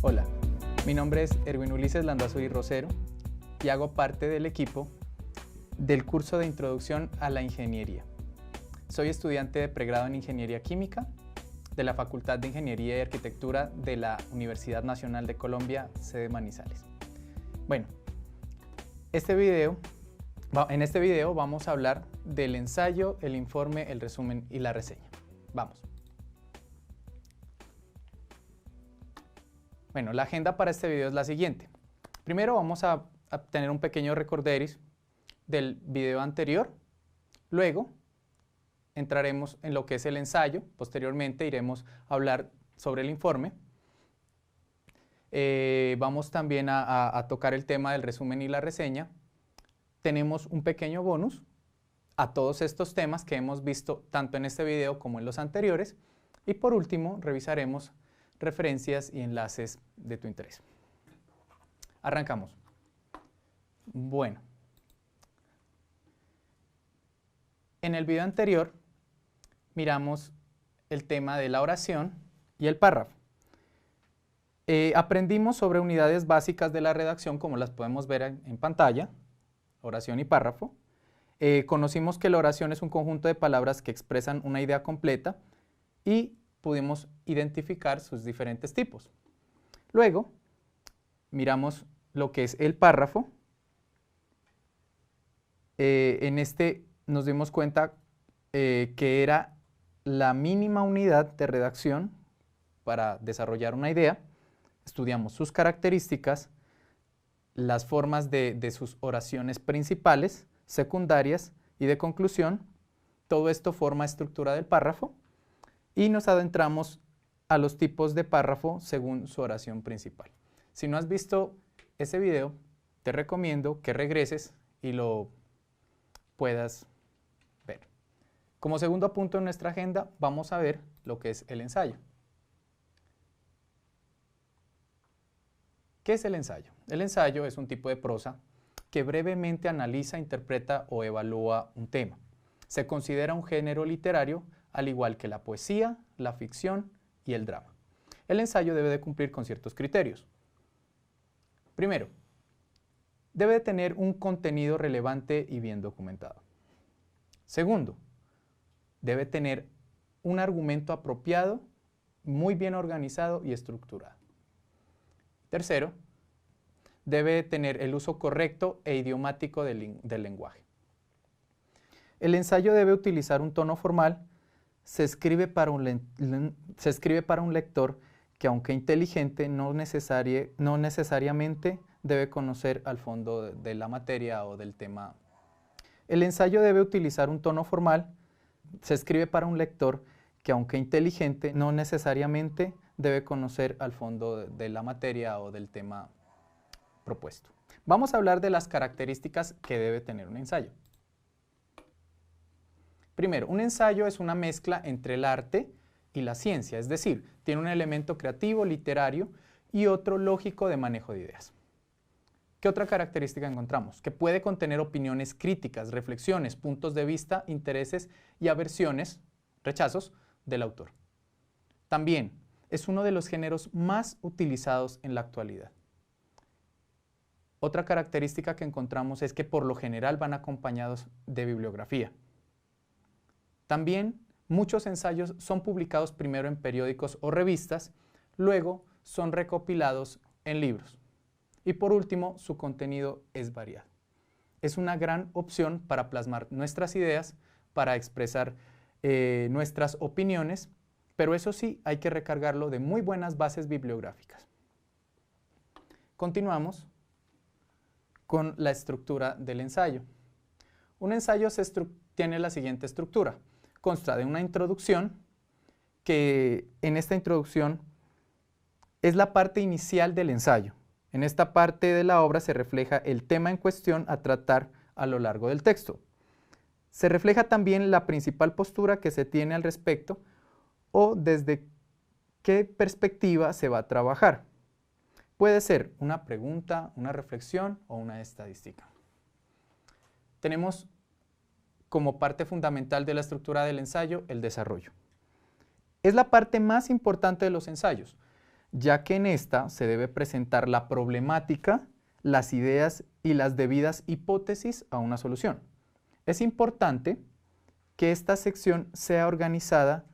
Hola, mi nombre es Erwin Ulises Landazuri Rosero y hago parte del equipo del curso de Introducción a la Ingeniería. Soy estudiante de pregrado en Ingeniería Química de la Facultad de Ingeniería y Arquitectura de la Universidad Nacional de Colombia, sede Manizales. Bueno, en este video vamos a hablar del ensayo, el informe, el resumen y la reseña. Vamos. Bueno, la agenda para este video es la siguiente. Primero vamos a tener un pequeño recorderis del video anterior. Luego entraremos en lo que es el ensayo. Posteriormente iremos a hablar sobre el informe. Vamos también a tocar el tema del resumen y la reseña. Tenemos un pequeño bonus a todos estos temas que hemos visto tanto en este video como en los anteriores. Y por último, revisaremos referencias y enlaces de tu interés. Arrancamos. Bueno, en el video anterior miramos el tema de la oración y el párrafo. Aprendimos sobre unidades básicas de la redacción, como las podemos ver en pantalla, oración y párrafo. Conocimos que la oración es un conjunto de palabras que expresan una idea completa y pudimos identificar sus diferentes tipos. Luego, miramos lo que es el párrafo. En este nos dimos cuenta que era la mínima unidad de redacción para desarrollar una idea. Estudiamos sus características, las formas de sus oraciones principales, secundarias y de conclusión. Todo esto forma estructura del párrafo. Y nos adentramos a los tipos de párrafo según su oración principal. Si no has visto ese video, te recomiendo que regreses y lo puedas ver. Como segundo punto en nuestra agenda, vamos a ver lo que es el ensayo. ¿Qué es el ensayo? El ensayo es un tipo de prosa que brevemente analiza, interpreta o evalúa un tema. Se considera un género literario al igual que la poesía, la ficción y el drama. El ensayo debe de cumplir con ciertos criterios. Primero, debe de tener un contenido relevante y bien documentado. Segundo, debe tener un argumento apropiado, muy bien organizado y estructurado. Tercero, debe tener el uso correcto e idiomático del lenguaje. El ensayo debe utilizar un tono formal. Se escribe para un lector que, aunque inteligente, no necesariamente debe conocer al fondo de la materia o del tema. El ensayo debe utilizar un tono formal. Se escribe para un lector que, aunque inteligente, no necesariamente debe conocer al fondo de la materia o del tema propuesto. Vamos a hablar de las características que debe tener un ensayo. Primero, un ensayo es una mezcla entre el arte y la ciencia, es decir, tiene un elemento creativo, literario y otro lógico de manejo de ideas. ¿Qué otra característica encontramos? Que puede contener opiniones críticas, reflexiones, puntos de vista, intereses y aversiones, rechazos del autor. También es uno de los géneros más utilizados en la actualidad. Otra característica que encontramos es que por lo general van acompañados de bibliografía. También muchos ensayos son publicados primero en periódicos o revistas, luego son recopilados en libros. Y por último, su contenido es variado. Es una gran opción para plasmar nuestras ideas, para expresar nuestras opiniones, pero eso sí, hay que recargarlo de muy buenas bases bibliográficas. Continuamos con la estructura del ensayo. Un ensayo tiene la siguiente estructura. Consta de una introducción, que en esta introducción es la parte inicial del ensayo. En esta parte de la obra se refleja el tema en cuestión a tratar a lo largo del texto. Se refleja también la principal postura que se tiene al respecto o desde qué perspectiva se va a trabajar. Puede ser una pregunta, una reflexión o una estadística. Tenemos como parte fundamental de la estructura del ensayo el desarrollo. Es la parte más importante de los ensayos, ya que en esta se debe presentar la problemática, las ideas y las debidas hipótesis a una solución. Es importante que esta sección sea organizada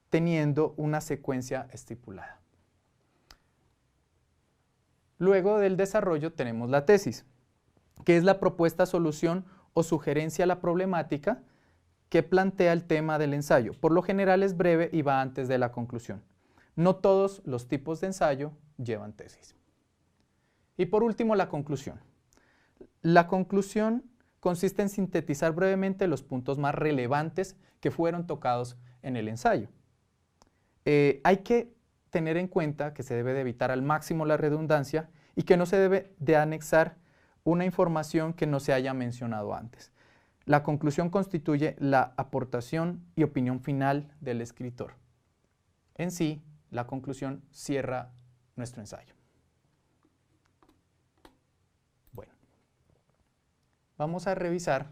teniendo una secuencia estipulada. Luego del desarrollo tenemos la tesis, que es la propuesta, solución o sugerencia a la problemática que plantea el tema del ensayo. Por lo general es breve y va antes de la conclusión. No todos los tipos de ensayo llevan tesis. Y por último, la conclusión. La conclusión consiste en sintetizar brevemente los puntos más relevantes que fueron tocados en el ensayo. Hay que tener en cuenta que se debe de evitar al máximo la redundancia y que no se debe de anexar una información que no se haya mencionado antes. La conclusión constituye la aportación y opinión final del escritor. En sí, la conclusión cierra nuestro ensayo. Bueno, vamos a revisar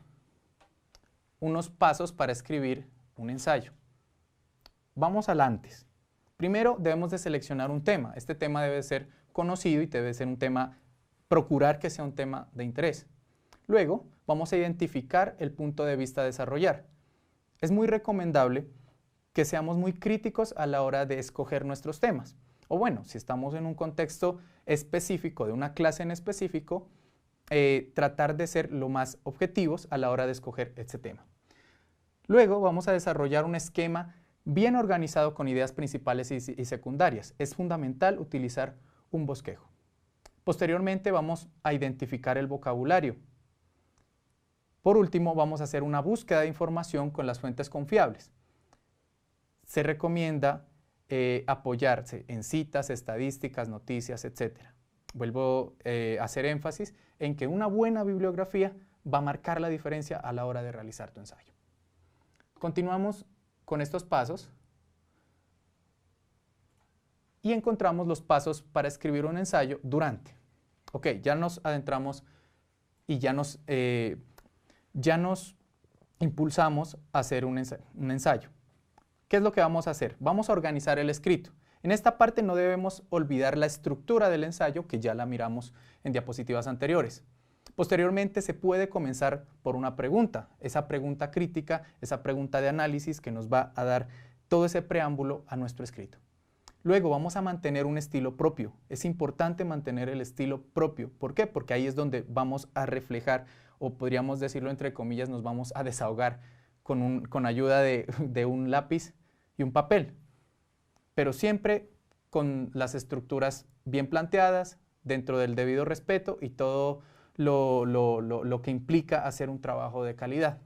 unos pasos para escribir un ensayo. Vamos al antes. Primero debemos de seleccionar un tema. Este tema debe ser conocido y debe ser un tema, procurar que sea un tema de interés. Luego vamos a identificar el punto de vista a desarrollar. Es muy recomendable que seamos muy críticos a la hora de escoger nuestros temas. O bueno, si estamos en un contexto específico, de una clase en específico, tratar de ser lo más objetivos a la hora de escoger este tema. Luego vamos a desarrollar un esquema bien organizado con ideas principales y secundarias. Es fundamental utilizar un bosquejo. Posteriormente vamos a identificar el vocabulario. Por último, vamos a hacer una búsqueda de información con las fuentes confiables. Se recomienda apoyarse en citas, estadísticas, noticias, etc. Vuelvo a hacer énfasis en que una buena bibliografía va a marcar la diferencia a la hora de realizar tu ensayo. Continuamos con estos pasos y encontramos los pasos para escribir un ensayo durante. Ok, ya nos adentramos y ya nos impulsamos a hacer un ensayo. ¿Qué es lo que vamos a hacer? Vamos a organizar el escrito. En esta parte no debemos olvidar la estructura del ensayo, que ya la miramos en diapositivas anteriores. Posteriormente se puede comenzar por una pregunta, esa pregunta crítica, esa pregunta de análisis que nos va a dar todo ese preámbulo a nuestro escrito. Luego vamos a mantener un estilo propio. Es importante mantener el estilo propio. ¿Por qué? Porque ahí es donde vamos a reflejar, o podríamos decirlo entre comillas, nos vamos a desahogar con ayuda de un lápiz y un papel. Pero siempre con las estructuras bien planteadas, dentro del debido respeto y todo lo que implica hacer un trabajo de calidad.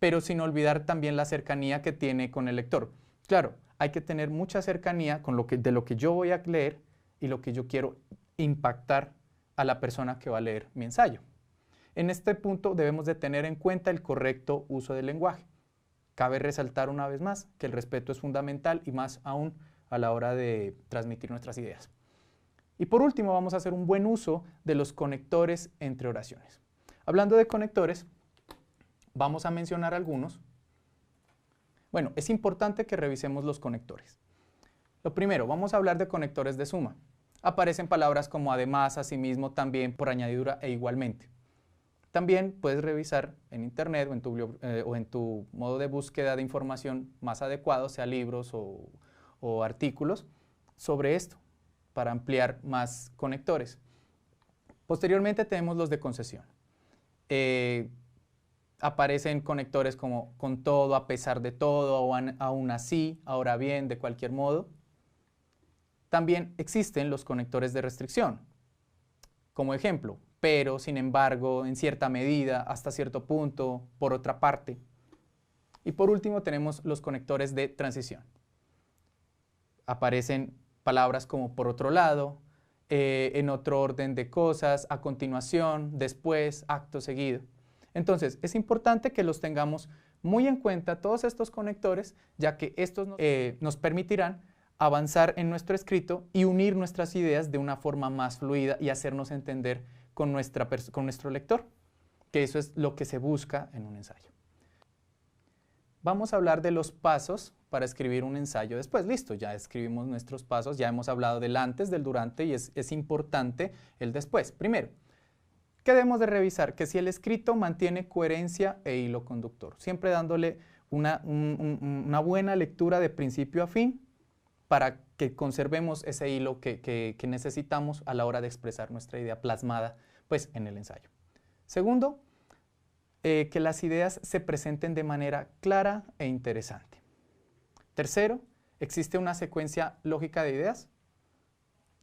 Pero sin olvidar también la cercanía que tiene con el lector. Claro, hay que tener mucha cercanía con de lo que yo voy a leer y lo que yo quiero impactar a la persona que va a leer mi ensayo. En este punto debemos de tener en cuenta el correcto uso del lenguaje. Cabe resaltar una vez más que el respeto es fundamental y más aún a la hora de transmitir nuestras ideas. Y por último vamos a hacer un buen uso de los conectores entre oraciones. Hablando de conectores, vamos a mencionar algunos. Bueno, es importante que revisemos los conectores. Lo primero, vamos a hablar de conectores de suma. Aparecen palabras como además, asimismo, también, por añadidura e igualmente. También puedes revisar en internet o en tu modo de búsqueda de información más adecuado, sea libros o artículos, sobre esto, para ampliar más conectores. Posteriormente tenemos los de concesión. Aparecen conectores como con todo, a pesar de todo, o aún así, ahora bien, de cualquier modo. También existen los conectores de restricción. Como ejemplo, pero, sin embargo, en cierta medida, hasta cierto punto, por otra parte. Y por último tenemos los conectores de transición. Aparecen palabras como por otro lado, en otro orden de cosas, a continuación, después, acto seguido. Entonces, es importante que los tengamos muy en cuenta todos estos conectores, ya que estos nos permitirán avanzar en nuestro escrito y unir nuestras ideas de una forma más fluida y hacernos entender con nuestro lector, que eso es lo que se busca en un ensayo. Vamos a hablar de los pasos para escribir un ensayo después. Listo, ya escribimos nuestros pasos, ya hemos hablado del antes, del durante y es importante el después. Primero, ¿qué debemos de revisar? Que si el escrito mantiene coherencia e hilo conductor, siempre dándole una buena lectura de principio a fin para que conservemos ese hilo que necesitamos a la hora de expresar nuestra idea plasmada pues, en el ensayo. Segundo, que las ideas se presenten de manera clara e interesante. Tercero, ¿existe una secuencia lógica de ideas?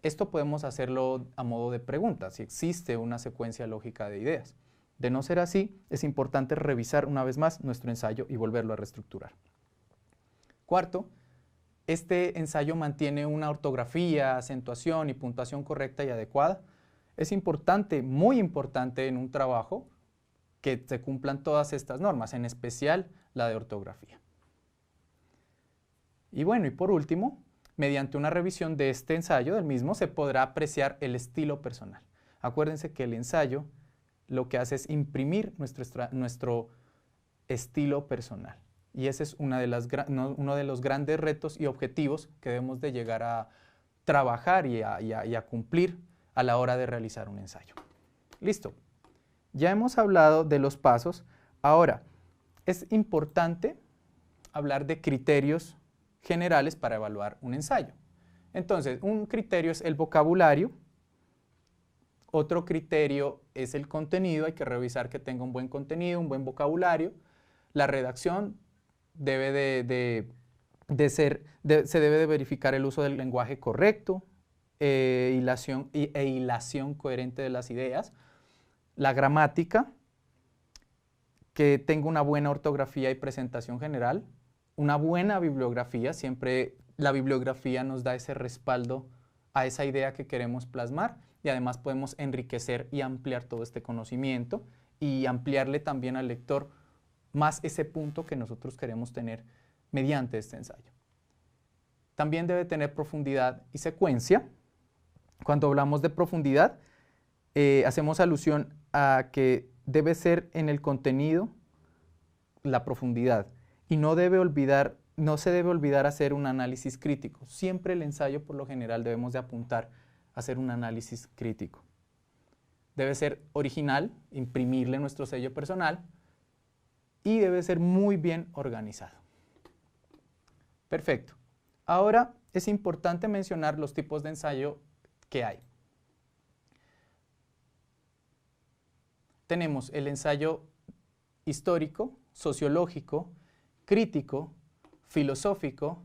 Esto podemos hacerlo a modo de pregunta, si existe una secuencia lógica de ideas. De no ser así, es importante revisar una vez más nuestro ensayo y volverlo a reestructurar. Cuarto, este ensayo mantiene una ortografía, acentuación y puntuación correcta y adecuada. Es importante, muy importante en un trabajo, que se cumplan todas estas normas, en especial la de ortografía. Y bueno, y por último, mediante una revisión de este ensayo del mismo se podrá apreciar el estilo personal. Acuérdense que el ensayo lo que hace es imprimir nuestro estilo personal. Y ese es uno de los grandes retos y objetivos que debemos de llegar a trabajar y a cumplir a la hora de realizar un ensayo. Listo. Ya hemos hablado de los pasos. Ahora, es importante hablar de criterios generales para evaluar un ensayo. Entonces, un criterio es el vocabulario, otro criterio es el contenido, hay que revisar que tenga un buen contenido, un buen vocabulario. La redacción debe se debe de verificar el uso del lenguaje correcto, hilación coherente de las ideas. La gramática, que tenga una buena ortografía y presentación general, una buena bibliografía, siempre la bibliografía nos da ese respaldo a esa idea que queremos plasmar y además podemos enriquecer y ampliar todo este conocimiento y ampliarle también al lector más ese punto que nosotros queremos tener mediante este ensayo. También debe tener profundidad y secuencia. Cuando hablamos de profundidad, hacemos alusión a que debe ser en el contenido la profundidad y no se debe olvidar hacer un análisis crítico. Siempre el ensayo, por lo general, debemos de apuntar a hacer un análisis crítico. Debe ser original, imprimirle nuestro sello personal y debe ser muy bien organizado. Perfecto. Ahora es importante mencionar los tipos de ensayo que hay. Tenemos el ensayo histórico, sociológico, crítico, filosófico,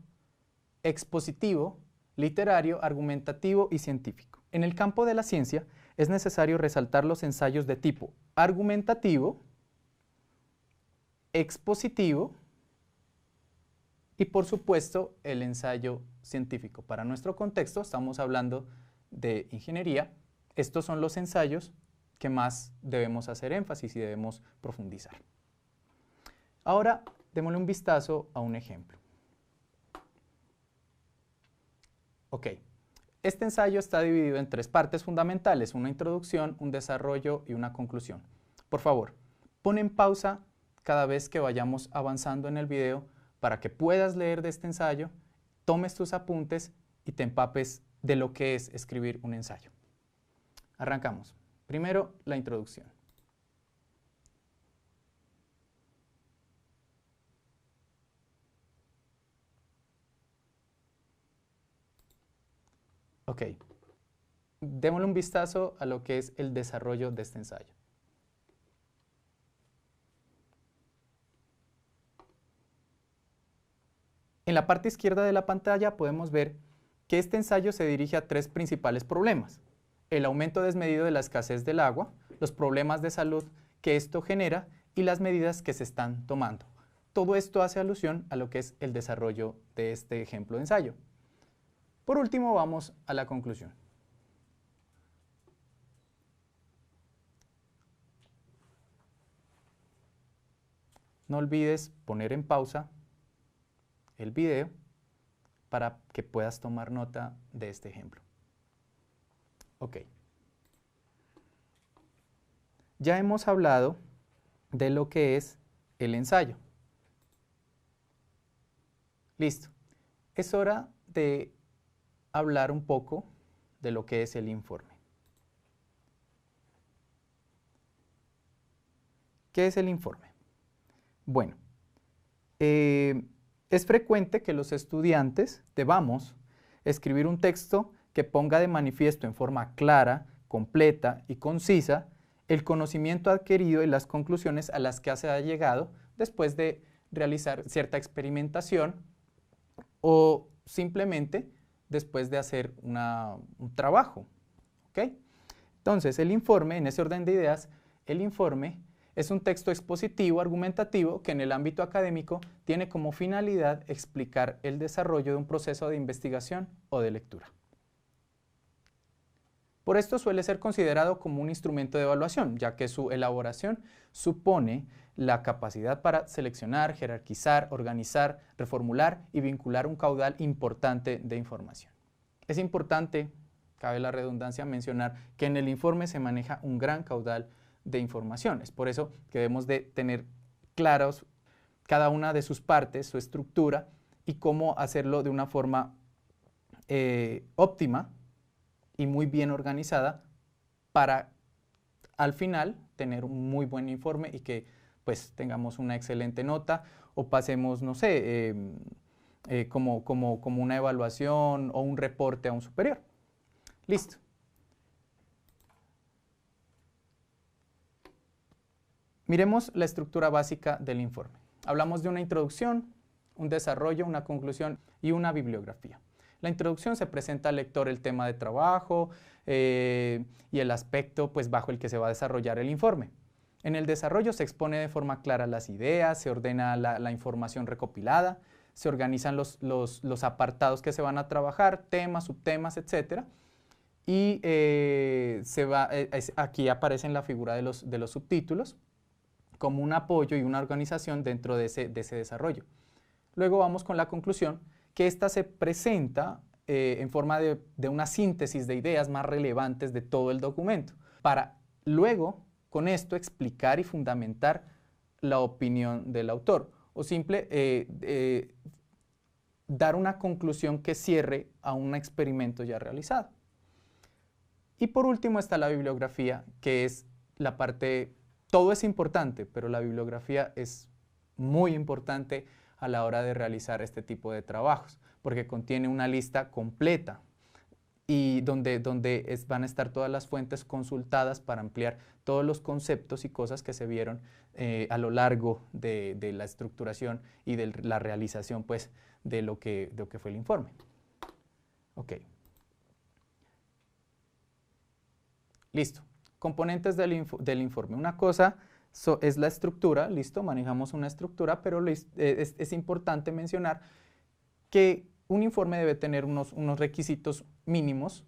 expositivo, literario, argumentativo y científico. En el campo de la ciencia es necesario resaltar los ensayos de tipo argumentativo, expositivo y por supuesto el ensayo científico. Para nuestro contexto estamos hablando de ingeniería. Estos son los ensayos que más debemos hacer énfasis y debemos profundizar. Ahora, démosle un vistazo a un ejemplo. Ok, este ensayo está dividido en 3 partes fundamentales, una introducción, un desarrollo y una conclusión. Por favor, pon en pausa cada vez que vayamos avanzando en el video para que puedas leer de este ensayo, tomes tus apuntes y te empapes de lo que es escribir un ensayo. Arrancamos. Primero, la introducción. Ok, démosle un vistazo a lo que es el desarrollo de este ensayo. En la parte izquierda de la pantalla podemos ver que este ensayo se dirige a 3 principales problemas: el aumento desmedido de la escasez del agua, los problemas de salud que esto genera y las medidas que se están tomando. Todo esto hace alusión a lo que es el desarrollo de este ejemplo de ensayo. Por último, vamos a la conclusión. No olvides poner en pausa el video para que puedas tomar nota de este ejemplo. Ok. Ya hemos hablado de lo que es el ensayo. Listo. Es hora de hablar un poco de lo que es el informe. ¿Qué es el informe? Bueno, es frecuente que los estudiantes debamos escribir un texto que ponga de manifiesto en forma clara, completa y concisa el conocimiento adquirido y las conclusiones a las que se ha llegado después de realizar cierta experimentación o simplemente después de hacer un trabajo. ¿Okay? Entonces, el informe, en ese orden de ideas, el informe es un texto expositivo, argumentativo, que en el ámbito académico tiene como finalidad explicar el desarrollo de un proceso de investigación o de lectura. Por esto suele ser considerado como un instrumento de evaluación, ya que su elaboración supone la capacidad para seleccionar, jerarquizar, organizar, reformular y vincular un caudal importante de información. Es importante, cabe la redundancia, mencionar que en el informe se maneja un gran caudal de información. Es por eso que debemos de tener claros cada una de sus partes, su estructura y cómo hacerlo de una forma óptima y muy bien organizada para al final tener un muy buen informe y que pues tengamos una excelente nota o pasemos, no sé, como una evaluación o un reporte a un superior. Listo. Miremos la estructura básica del informe. Hablamos de una introducción, un desarrollo, una conclusión y una bibliografía. La introducción se presenta al lector el tema de trabajo y el aspecto pues, bajo el que se va a desarrollar el informe. En el desarrollo se expone de forma clara las ideas, se ordena la información recopilada, se organizan los apartados que se van a trabajar, temas, subtemas, etc. Y aquí aparece la figura de los subtítulos como un apoyo y una organización dentro de ese desarrollo. Luego vamos con la conclusión, que esta se presenta en forma de una síntesis de ideas más relevantes de todo el documento, para luego con esto explicar y fundamentar la opinión del autor, o dar una conclusión que cierre a un experimento ya realizado. Y por último está la bibliografía, que es la parte. Todo es importante, pero la bibliografía es muy importante a la hora de realizar este tipo de trabajos, porque contiene una lista completa y donde van a estar todas las fuentes consultadas para ampliar todos los conceptos y cosas que se vieron a lo largo de la estructuración y de la realización pues, de lo que fue el informe. Ok. Listo. Componentes del informe. Una cosa es la estructura, listo, manejamos una estructura, pero es importante mencionar que un informe debe tener unos requisitos mínimos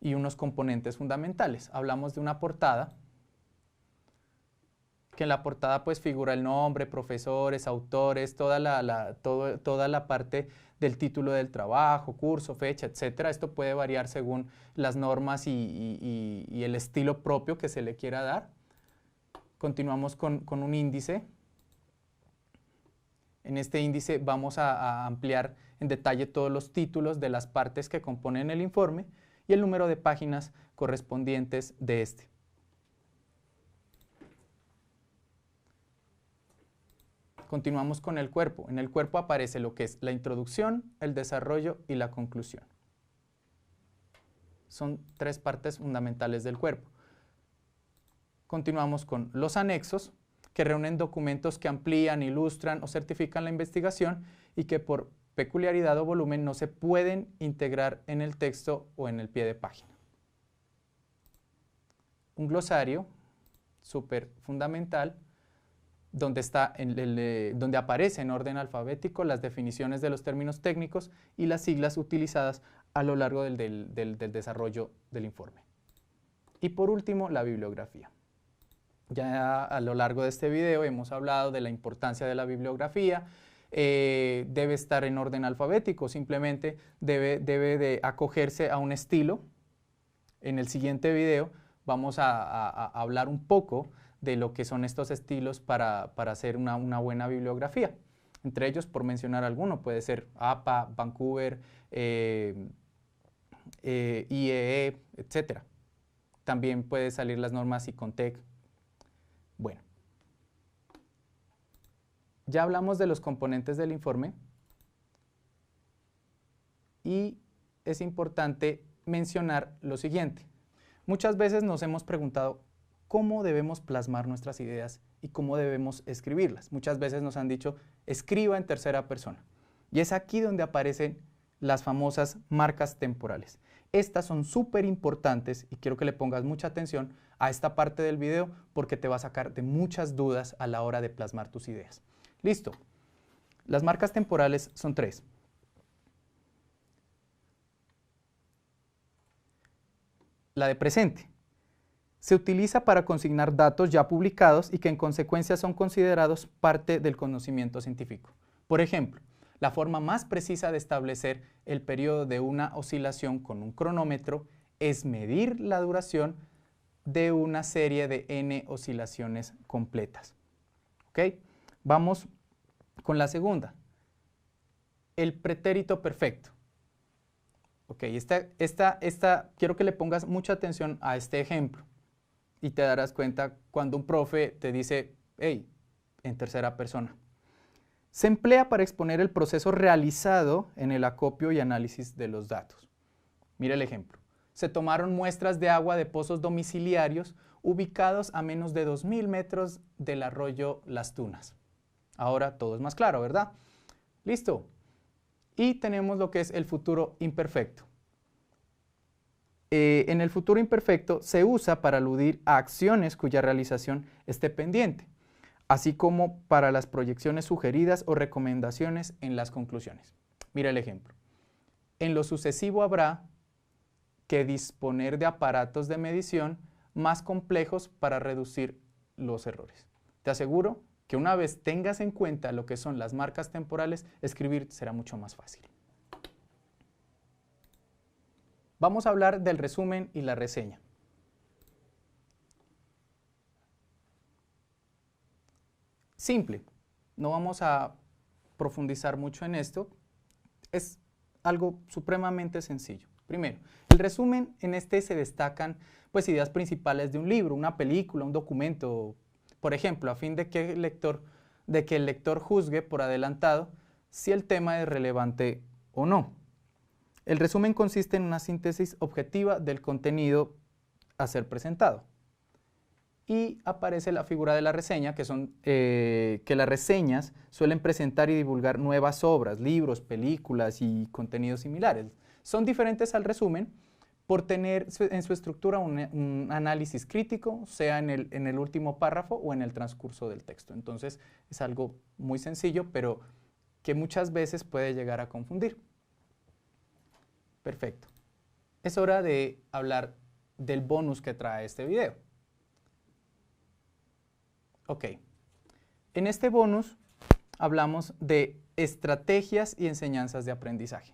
y unos componentes fundamentales. Hablamos de una portada, que en la portada pues figura el nombre, profesores, autores, toda la parte del título del trabajo, curso, fecha, etc. Esto puede variar según las normas y el estilo propio que se le quiera dar. Continuamos con un índice. En este índice vamos a ampliar en detalle todos los títulos de las partes que componen el informe y el número de páginas correspondientes de este. Continuamos con el cuerpo. En el cuerpo aparece lo que es la introducción, el desarrollo y la conclusión. Son tres partes fundamentales del cuerpo. Continuamos con los anexos, que reúnen documentos que amplían, ilustran o certifican la investigación y que por peculiaridad o volumen no se pueden integrar en el texto o en el pie de página. Un glosario, súper fundamental, donde aparece en orden alfabético las definiciones de los términos técnicos y las siglas utilizadas a lo largo del desarrollo del informe. Y por último, la bibliografía. Ya a lo largo de este video hemos hablado de la importancia de la bibliografía. Debe estar en orden alfabético, simplemente debe de acogerse a un estilo. En el siguiente video vamos a hablar un poco de lo que son estos estilos para hacer una buena bibliografía. Entre ellos, por mencionar alguno, puede ser APA, Vancouver, IEE, etc. También puede salir las normas ICONTEC. Bueno, ya hablamos de los componentes del informe y es importante mencionar lo siguiente. Muchas veces nos hemos preguntado cómo debemos plasmar nuestras ideas y cómo debemos escribirlas. Muchas veces nos han dicho, escriba en tercera persona. Y es aquí donde aparecen las famosas marcas temporales. Estas son súper importantes y quiero que le pongas mucha atención a esta parte del video porque te va a sacar de muchas dudas a la hora de plasmar tus ideas. Listo. Las marcas temporales son 3. La de presente. Se utiliza para consignar datos ya publicados y que en consecuencia son considerados parte del conocimiento científico. Por ejemplo, la forma más precisa de establecer el periodo de una oscilación con un cronómetro es medir la duración de una serie de n oscilaciones completas. ¿Ok? Vamos con la segunda. El pretérito perfecto. Ok, quiero que le pongas mucha atención a este ejemplo y te darás cuenta cuando un profe te dice, hey, en tercera persona. Se emplea para exponer el proceso realizado en el acopio y análisis de los datos. Mira el ejemplo. Se tomaron muestras de agua de pozos domiciliarios ubicados a menos de 2000 metros del arroyo Las Tunas. Ahora todo es más claro, ¿verdad? Listo. Y tenemos lo que es el futuro imperfecto. En el futuro imperfecto se usa para aludir a acciones cuya realización esté pendiente, así como para las proyecciones sugeridas o recomendaciones en las conclusiones. Mira el ejemplo. En lo sucesivo habrá que disponer de aparatos de medición más complejos para reducir los errores. Te aseguro que una vez tengas en cuenta lo que son las marcas temporales, escribir será mucho más fácil. Vamos a hablar del resumen y la reseña. Simple, no vamos a profundizar mucho en esto, es algo supremamente sencillo. Primero, el resumen, en este se destacan pues ideas principales de un libro, una película, un documento, por ejemplo, a fin de que el lector juzgue por adelantado si el tema es relevante o no. El resumen consiste en una síntesis objetiva del contenido a ser presentado. Y aparece la figura de la reseña, que las reseñas suelen presentar y divulgar nuevas obras, libros, películas y contenidos similares. Son diferentes al resumen por tener en su estructura un análisis crítico, sea en el último párrafo o en el transcurso del texto. Entonces es algo muy sencillo, pero que muchas veces puede llegar a confundir. Perfecto. Es hora de hablar del bonus que trae este video. Ok. En este bonus hablamos de estrategias y enseñanzas de aprendizaje.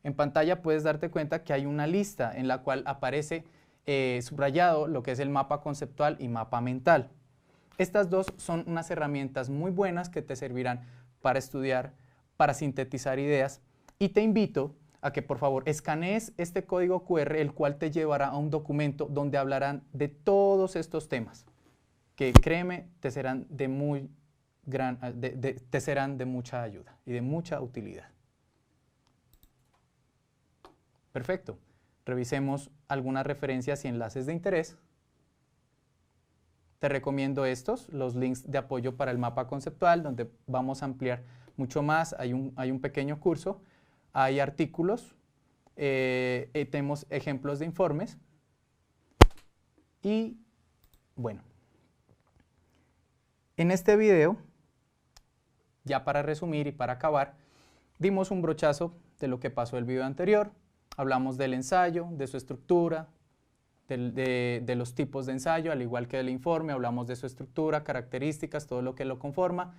En pantalla puedes darte cuenta que hay una lista en la cual aparece subrayado lo que es el mapa conceptual y mapa mental. Estas dos son unas herramientas muy buenas que te servirán para estudiar, para sintetizar ideas, y te invito a que por favor escanees este código QR, el cual te llevará a un documento donde hablarán de todos estos temas, que créeme, te serán de mucha ayuda y de mucha utilidad. Perfecto. Revisemos algunas referencias y enlaces de interés. Te recomiendo estos, los links de apoyo para el mapa conceptual, donde vamos a ampliar mucho más. Hay un pequeño curso, hay artículos, tenemos ejemplos de informes. Y bueno, en este video, ya para resumir y para acabar, dimos un brochazo de lo que pasó el video anterior. Hablamos del ensayo, de su estructura, de los tipos de ensayo, al igual que del informe. Hablamos de su estructura, características, todo lo que lo conforma.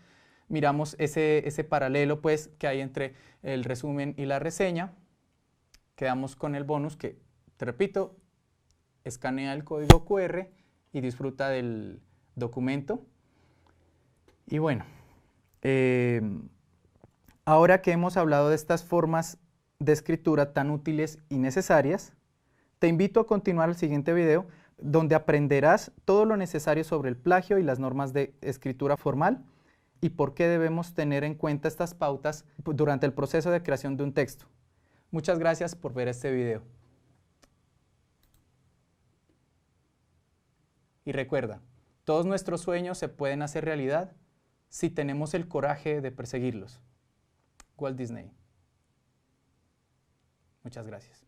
Miramos ese paralelo pues, que hay entre el resumen y la reseña. Quedamos con el bonus que, te repito, escanea el código QR y disfruta del documento. Y bueno, Ahora que hemos hablado de estas formas de escritura tan útiles y necesarias, te invito a continuar el siguiente video, donde aprenderás todo lo necesario sobre el plagio y las normas de escritura formal y por qué debemos tener en cuenta estas pautas durante el proceso de creación de un texto. Muchas gracias por ver este video. Y recuerda, todos nuestros sueños se pueden hacer realidad si tenemos el coraje de perseguirlos. Walt Disney. Muchas gracias.